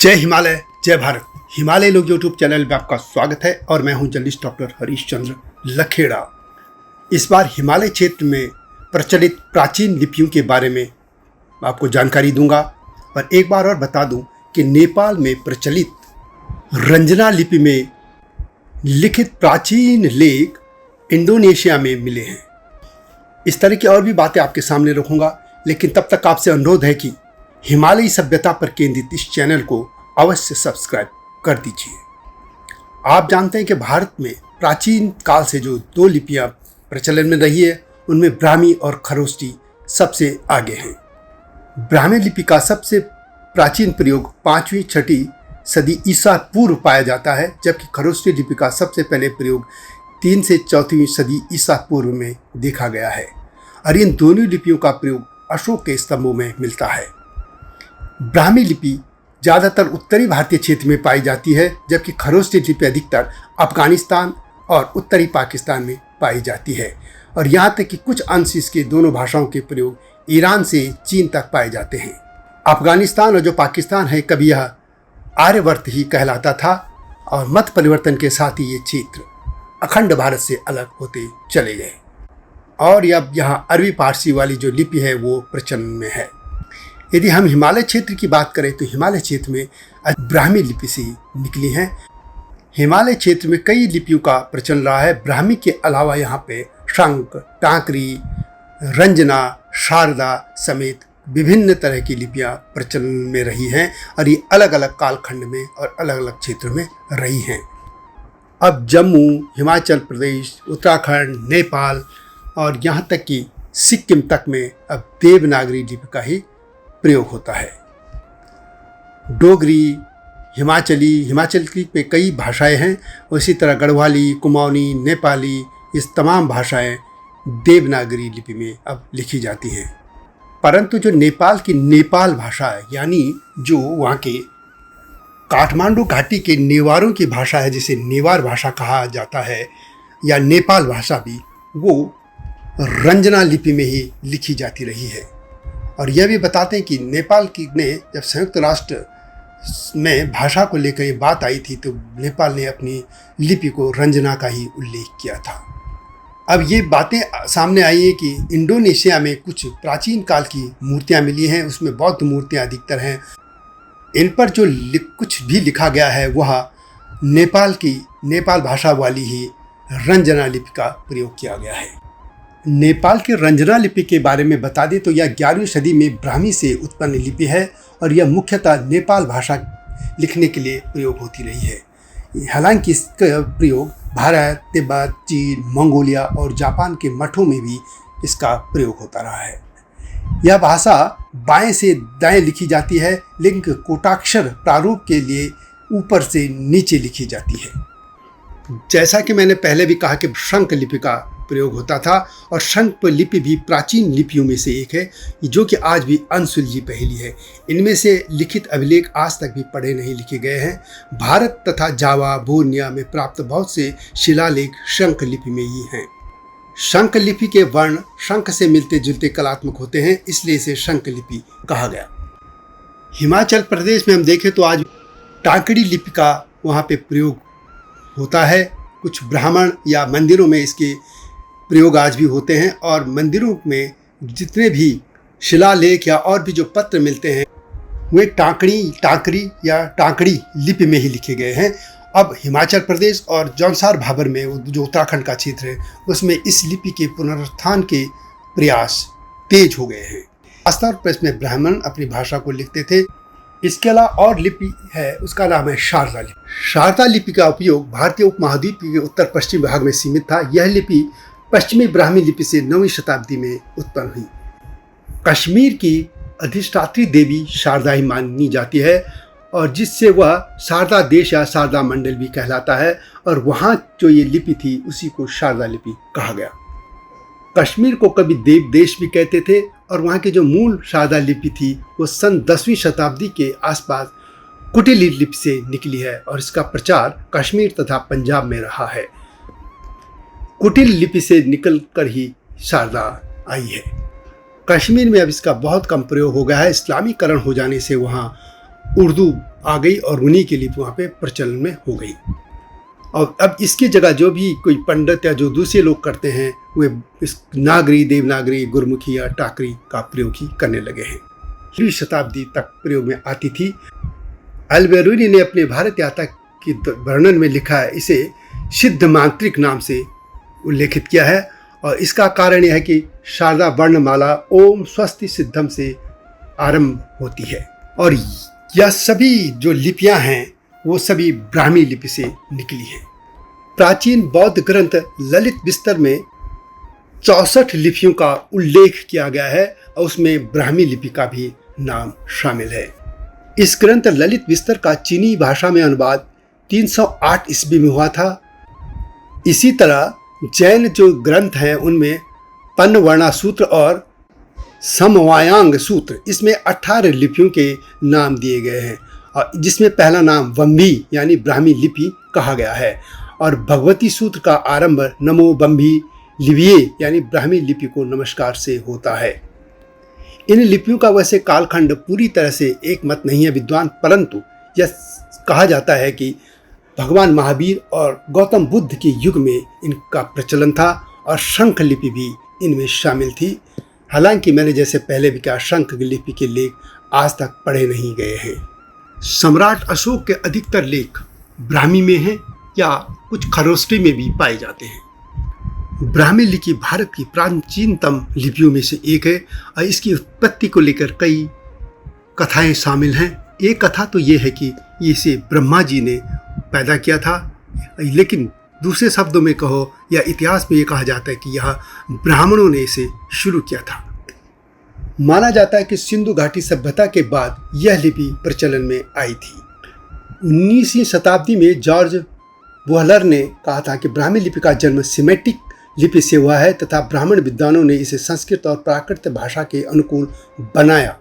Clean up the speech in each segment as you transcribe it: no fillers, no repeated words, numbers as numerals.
जय हिमालय जय भारत। हिमालय लोग यूट्यूब चैनल में आपका स्वागत है और मैं हूं जर्नलिस्ट डॉक्टर हरीश चंद्र लखेड़ा। इस बार हिमालय क्षेत्र में प्रचलित प्राचीन लिपियों के बारे में आपको जानकारी दूंगा और एक बार और बता दूं कि नेपाल में प्रचलित रंजना लिपि में लिखित प्राचीन लेख इंडोनेशिया में मिले हैं। इस तरह की और भी बातें आपके सामने रखूंगा, लेकिन तब तक आपसे अनुरोध है कि हिमालयी सभ्यता पर केंद्रित इस चैनल को अवश्य सब्सक्राइब कर दीजिए। आप जानते हैं कि भारत में प्राचीन काल से जो दो लिपियां प्रचलन में रही है उनमें ब्राह्मी और खरोष्टी सबसे आगे हैं। ब्राह्मी लिपि का सबसे प्राचीन प्रयोग 5वीं-6वीं सदी ईसा पूर्व पाया जाता है, जबकि खरोष्टी लिपि का सबसे पहले प्रयोग 3 से 4वीं सदी ईसा पूर्व में देखा गया है और इन दोनों लिपियों का प्रयोग अशोक के स्तंभों में मिलता है। ब्राह्मी लिपि ज़्यादातर उत्तरी भारतीय क्षेत्र में पाई जाती है, जबकि खरोष्टी लिपि अधिकतर अफगानिस्तान और उत्तरी पाकिस्तान में पाई जाती है और यहाँ तक कि कुछ अंश इसके दोनों भाषाओं के प्रयोग ईरान से चीन तक पाए जाते हैं। अफगानिस्तान और जो पाकिस्तान है कभी यह आर्यवर्त ही कहलाता था और मत परिवर्तन के साथ ही ये क्षेत्र अखंड भारत से अलग होते चले गए और अब यहाँ अरबी पारसी वाली जो लिपि है वो प्रचलन में है। यदि हम हिमालय क्षेत्र की बात करें तो हिमालय क्षेत्र में ब्राह्मी लिपि से निकली हैं। हिमालय क्षेत्र में कई लिपियों का प्रचलन रहा है। ब्राह्मी के अलावा यहाँ पे शंख, टांकरी, रंजना, शारदा समेत विभिन्न तरह की लिपियाँ प्रचलन में रही हैं और ये अलग अलग कालखंड में और अलग अलग क्षेत्रों में रही हैं। अब जम्मू, हिमाचल प्रदेश, उत्तराखंड, नेपाल और यहाँ तक कि सिक्किम तक में अब देवनागरी लिपि का ही प्रयोग होता है। डोगरी, हिमाचल की पे कई भाषाएं हैं, उसी तरह गढ़वाली, कुमाऊनी, नेपाली, इस तमाम भाषाएं देवनागरी लिपि में अब लिखी जाती हैं। परंतु जो नेपाल की नेपाल भाषा है, यानी जो वहाँ के काठमांडू घाटी के नेवारों की भाषा है, जिसे नेवार भाषा कहा जाता है या नेपाल भाषा भी, वो रंजना लिपि में ही लिखी जाती रही है। और यह भी बताते हैं कि नेपाल की ने जब संयुक्त राष्ट्र में भाषा को लेकर ये बात आई थी तो नेपाल ने अपनी लिपि को रंजना का ही उल्लेख किया था। अब ये बातें सामने आई हैं कि इंडोनेशिया में कुछ प्राचीन काल की मूर्तियां मिली हैं, उसमें बौद्ध मूर्तियां अधिकतर हैं। इन पर जो कुछ भी लिखा गया है वह नेपाल भाषा वाली ही रंजना लिपि का प्रयोग किया गया है। नेपाल के रंजना लिपि के बारे में बता दें तो यह 11वीं सदी में ब्राह्मी से उत्पन्न लिपि है और यह मुख्यतः नेपाल भाषा लिखने के लिए प्रयोग होती रही है। हालांकि इसका प्रयोग भारत, तिब्बत, चीन, मंगोलिया और जापान के मठों में भी इसका प्रयोग होता रहा है। यह भाषा बाएं से दाएं लिखी जाती है, लेकिन कोटाक्षर प्रारूप के लिए ऊपर से नीचे लिखी जाती है। जैसा कि मैंने पहले भी कहा कि शंख लिपि का प्रयोग होता था और शंख लिपि भी प्राचीन लिपियों में से एक है, जो कि आज भी अनसुलझी पहेली है। इनमें से लिखित अभिलेख आज तक भी पढ़े नहीं लिखे गए हैं। भारत तथा जावा, बोर्निया में प्राप्त बहुत से शिलालेख शंख लिपि में ही हैं। शंख लिपि के वर्ण शंख से मिलते जुलते कलात्मक होते हैं, इसलिए इसे शंख लिपि कहा गया। हिमाचल प्रदेश में हम देखें तो आज टांकड़ी लिपि का वहाँ पे प्रयोग होता है। कुछ ब्राह्मण या मंदिरों में इसके प्रयोग आज भी होते हैं और मंदिरों में जितने भी शिलालेख या और भी जो पत्र मिलते हैं वे टांकरी या टांकड़ी लिपि में ही लिखे गए हैं। अब हिमाचल प्रदेश और जौनसार भाबर में जो उत्तराखंड का क्षेत्र है उसमें इस लिपि के पुनरुत्थान के प्रयास तेज हो गए हैं। खासतौर पर इसमें ब्राह्मण अपनी भाषा को लिखते थे। इसके अलावा और लिपि है, उसका नाम है शारदा लिपि। शारदा लिपि का उपयोग भारतीय उपमहाद्वीप के उत्तर पश्चिम भाग में सीमित था। यह लिपि पश्चिमी ब्राह्मी लिपि से 9वीं शताब्दी में उत्पन्न हुई। कश्मीर की अधिष्ठात्री देवी शारदा ही मानी जाती है और जिससे वह शारदा देश या शारदा मंडल भी कहलाता है और वहाँ जो ये लिपि थी उसी को शारदा लिपि कहा गया। कश्मीर को कभी देव देश भी कहते थे और वहाँ की जो मूल शारदा लिपि थी वो सन 10वीं शताब्दी के आसपास कुटिल लिपि से निकली है और इसका प्रचार कश्मीर तथा पंजाब में रहा है। कुटिल लिपि से निकलकर ही शारदा आई है। कश्मीर में अब इसका बहुत कम प्रयोग हो गया है। इस्लामीकरण हो जाने से वहाँ उर्दू आ गई और उन्हीं की लिपि वहाँ पे प्रचलन में हो गई। और अब इसकी जगह जो भी कोई पंडित या जो दूसरे लोग करते हैं वे इस नागरी, देवनागरी, गुरमुखी या टाकरी का प्रयोग ही करने लगे हैं। 3वीं शताब्दी तक प्रयोग में आती थी। अल-बेरूनी ने अपने भारत यात्रा के वर्णन में लिखा है, इसे सिद्ध मांत्रिक नाम से उल्लेखित किया है। और इसका कारण यह है कि शारदा वर्णमाला ओम स्वस्ति सिद्धम से आरंभ होती है और यह सभी जो लिपियां हैं वो सभी ब्राह्मी लिपि से निकली हैं। प्राचीन बौद्ध ग्रंथ ललित विस्तर में 64 लिपियों का उल्लेख किया गया है और उसमें ब्राह्मी लिपि का भी नाम शामिल है। इस ग्रंथ ललित विस्तर का चीनी भाषा में अनुवाद 308 ईस्वी में हुआ था। इसी तरह जैन जो ग्रंथ हैं उनमें पन्नवर्णा सूत्र और समवायांग सूत्र, इसमें 18 लिपियों के नाम दिए गए हैं और जिसमें पहला नाम वंभी यानी ब्राह्मी लिपि कहा गया है। और भगवती सूत्र का आरंभ नमो बंभी लिपिये यानी ब्राह्मी लिपि को नमस्कार से होता है। इन लिपियों का वैसे कालखंड पूरी तरह से एक मत नहीं है विद्वान, परंतु यह कहा जाता है कि भगवान महावीर और गौतम बुद्ध के युग में इनका प्रचलन था और शंख लिपि भी इनमें शामिल थी। हालांकि मैंने जैसे पहले भी कहा, शंख लिपि के लेख आज तक पढ़े नहीं गए हैं। सम्राट अशोक के अधिकतर लेख ब्राह्मी में हैं या कुछ खरोष्टी में भी पाए जाते हैं। ब्राह्मी लिपि भारत की प्राचीनतम लिपियों में से एक है और इसकी उत्पत्ति को लेकर कई कथाएं शामिल हैं। एक कथा तो ये है कि इसे ब्रह्मा जी ने पैदा किया था, लेकिन दूसरे शब्दों में कहो या इतिहास में ये कहा जाता है कि यह ब्राह्मणों ने इसे शुरू किया था। माना जाता है कि सिंधु घाटी सभ्यता के बाद यह लिपि प्रचलन में आई थी। 19वीं शताब्दी में जॉर्ज वोहलर ने कहा था कि ब्राह्मी लिपि का जन्म सिमेटिक लिपि से हुआ है तथा ब्राह्मण विद्वानों ने इसे संस्कृत और प्राकृत भाषा के अनुकूल बनाया।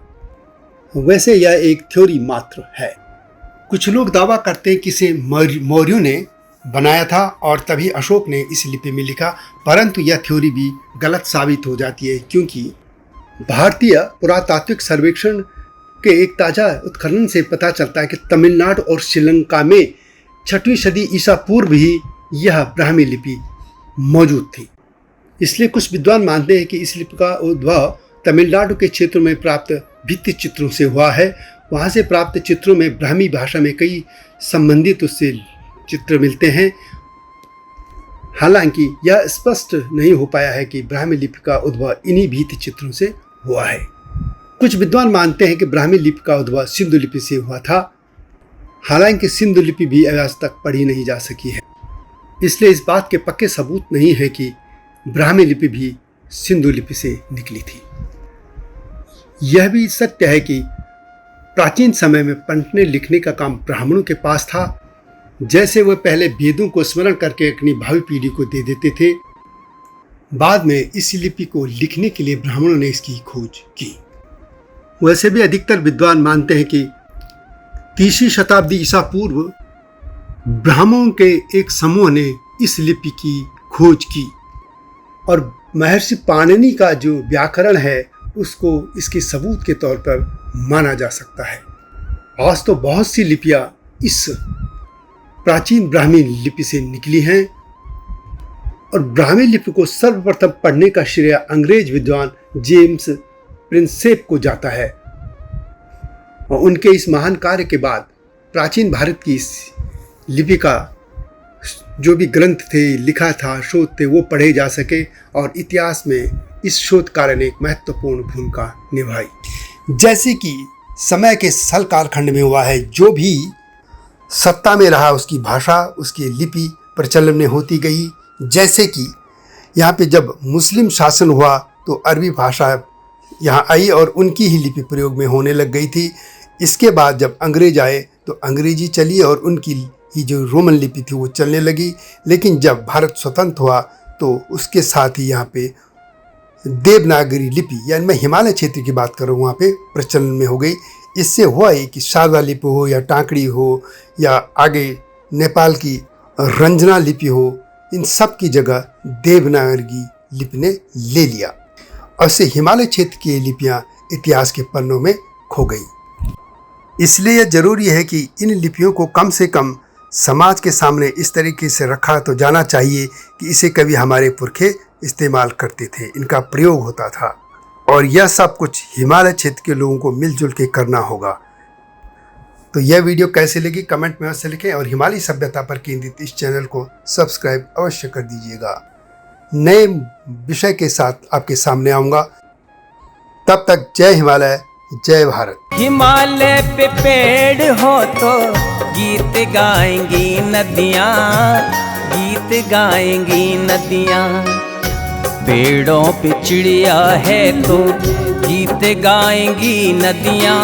वैसे यह एक थ्योरी मात्र है। कुछ लोग दावा करते हैं कि इसे मौर्यों ने बनाया था और तभी अशोक ने इस लिपि में लिखा, परंतु यह थ्योरी भी गलत साबित हो जाती है क्योंकि भारतीय पुरातात्विक सर्वेक्षण के एक ताज़ा उत्खनन से पता चलता है कि तमिलनाडु और श्रीलंका में 6वीं सदी ईसा पूर्व ही यह ब्राह्मी लिपि मौजूद थी। इसलिए कुछ विद्वान मानते हैं कि इस लिपि का उद्भव तमिलनाडु के क्षेत्रों में प्राप्त भित्ति चित्रों से हुआ है। वहाँ से प्राप्त चित्रों में ब्राह्मी भाषा में कई संबंधित उससे चित्र मिलते हैं। हालांकि यह स्पष्ट नहीं हो पाया है कि ब्राह्मी लिपि का उद्भव इन्हीं भित्ति चित्रों से हुआ है। कुछ विद्वान मानते हैं कि ब्राह्मी लिपि का उद्भव सिंधु लिपि से हुआ था। हालांकि सिंधु लिपि भी आज तक पढ़ी नहीं जा सकी है, इसलिए इस बात के पक्के सबूत नहीं है कि ब्राह्मी लिपि भी सिंधु लिपि से निकली थी। यह भी सत्य है कि प्राचीन समय में पढ़ने लिखने का काम ब्राह्मणों के पास था। जैसे वह पहले वेदों को स्मरण करके अपनी भावी पीढ़ी को दे देते थे, बाद में इस लिपि को लिखने के लिए ब्राह्मणों ने इसकी खोज की। वैसे भी अधिकतर विद्वान मानते हैं कि 3वीं शताब्दी ईसा पूर्व ब्राह्मणों के एक समूह ने इस लिपि की खोज की और महर्षि पाणिनि का जो व्याकरण है उसको इसके सबूत के तौर पर माना जा सकता है। आज तो बहुत सी लिपियां इस प्राचीन ब्राह्मी लिपि से निकली हैं और ब्राह्मी लिपि को सर्वप्रथम पढ़ने का श्रेय अंग्रेज विद्वान जेम्स प्रिंसेप को जाता है और उनके इस महान कार्य के बाद प्राचीन भारत की इस लिपि का जो भी ग्रंथ थे, लिखा था, शोध थे, वो पढ़े जा सके और इतिहास में इस शोध कार्य ने एक महत्वपूर्ण भूमिका निभाई। जैसे कि समय के सल कालखंड में हुआ है, जो भी सत्ता में रहा उसकी भाषा, उसकी लिपि प्रचलन में होती गई। जैसे कि यहाँ पे जब मुस्लिम शासन हुआ तो अरबी भाषा यहाँ आई और उनकी ही लिपि प्रयोग में होने लग गई थी। इसके बाद जब अंग्रेज आए तो अंग्रेजी चली और उनकी ही जो रोमन लिपि थी वो चलने लगी। लेकिन जब भारत स्वतंत्र हुआ तो उसके साथ ही यहाँ पे देवनागरी लिपि, यानी मैं हिमालय क्षेत्र की बात कर रहा हूँ, वहाँ पे प्रचलन में हो गई। इससे हुआ ये कि शारदा लिपि हो या टांकड़ी हो या आगे नेपाल की रंजना लिपि हो, इन सब की जगह देवनागरी लिपि ने ले लिया और इससे हिमालय क्षेत्र की लिपियाँ इतिहास के पन्नों में खो गई। इसलिए ज़रूरी है कि इन लिपियों को कम से कम समाज के सामने इस तरीके से रखा तो जाना चाहिए कि इसे कभी हमारे पुरखे इस्तेमाल करते थे, इनका प्रयोग होता था। और यह सब कुछ हिमालय क्षेत्र के लोगों को मिलजुल के करना होगा। तो यह वीडियो कैसे लगी कमेंट में अवश्य लिखें और हिमालय सभ्यता पर केंद्रित इस चैनल को सब्सक्राइब अवश्य कर दीजिएगा। नए विषय के साथ आपके सामने आऊँगा। तब तक जय हिमालय, जय भारत। हिमालय पे पेड़ हो तो गीत गाएंगी नदियाँ, गीत गाएंगी नदियाँ। पेड़ों पे चिड़िया है तो गीत गाएंगी नदियाँ,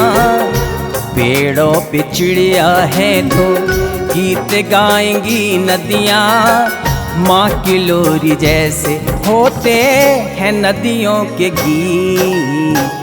पेड़ों पे चिड़िया है तो गीत गाएंगी नदियाँ। माँ की लोरी जैसे होते हैं नदियों के गीत।